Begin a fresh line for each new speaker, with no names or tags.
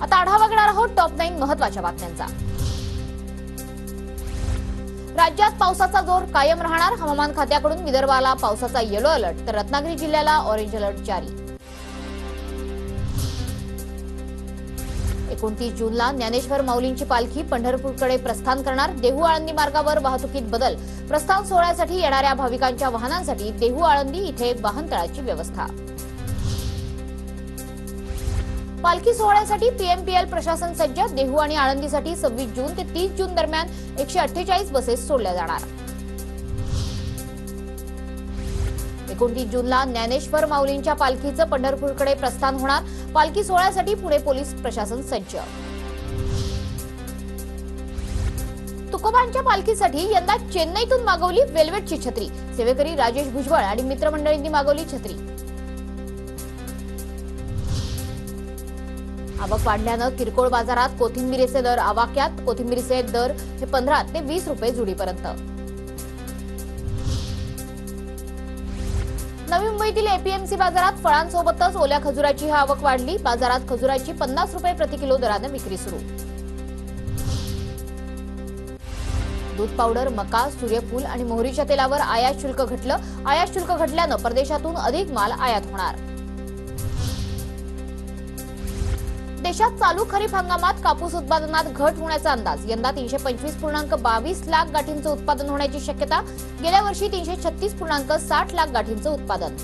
आता आढावा घेणार आहोत टॉप 9 महत्त्वाच्या बातम्यांचा। राज्यात पावसाचा जोर कायम राहणार। हवामान खात्याकडून विदर्भाला पावसाचा येलो अलर्ट तर रत्नागिरी जिल्ह्याला ऑरेंज अलर्ट जारी। 29 जूनला ज्ञानेश्वर माऊलींची पालखी पंढरपूरकडे प्रस्थान करणार। देहू आळंदी मार्गावर वाहतुकीत बदल। प्रस्थान सोहळ्यासाठी येणाऱ्या भाविकांच्या वाहनांसाठी देहू आळंदी इथे वाहनतळाची व्यवस्था। पालखी सोहळ्यासाठी पीएमपीएल प्रशासन सज्ज। देहू आणि आळंदीसाठी 26 जून ते 30 जून दरम्यान 148 बसेस सोडल्या जाणार। 29 जूनला ज्ञानेश्वर माऊलींच्या पालखीचं पंढरपूरकडे प्रस्थान होणार। पालखी सोहळ्यासाठी पुणे पोलीस प्रशासन सज्ज। तुकोबांच्या पालखीसाठी यंदा चेन्नईतून मागवली वेल्वेटची छत्री। सेवेकरी राजेश भुजबळ आणि मित्रमंडळींनी मागवली छत्री। आवक वाढल्यानं किरकोळ बाजारात कोथिंबीरीचे दर आवाक्यात। कोथिंबीरीचे दर हे 15 ते 20 रुपये जुडीपर्यंत। नवी मुंबईतील एपीएमसी बाजारात फळांसोबतच ओल्या खजुराची आवक वाढली। बाजारात खजुराची 50 रुपये प्रति किलो दराने विक्री सुरू। दूध पावडर, मका, सूर्यफूल आणि मोहरीच्या तेलावर आयात शुल्क घटलं। आयात शुल्क घटल्यानं परदेशातून अधिक माल आयात होणार। देशात चालू खरीप हंगामात कापूस उत्पादनात घट होण्याचा अंदाज। यंदा 325.22 लाख गाठींचं उत्पादन होण्याची शक्यता। गेल्या वर्षी 336.60 लाख गाठींचं उत्पादन।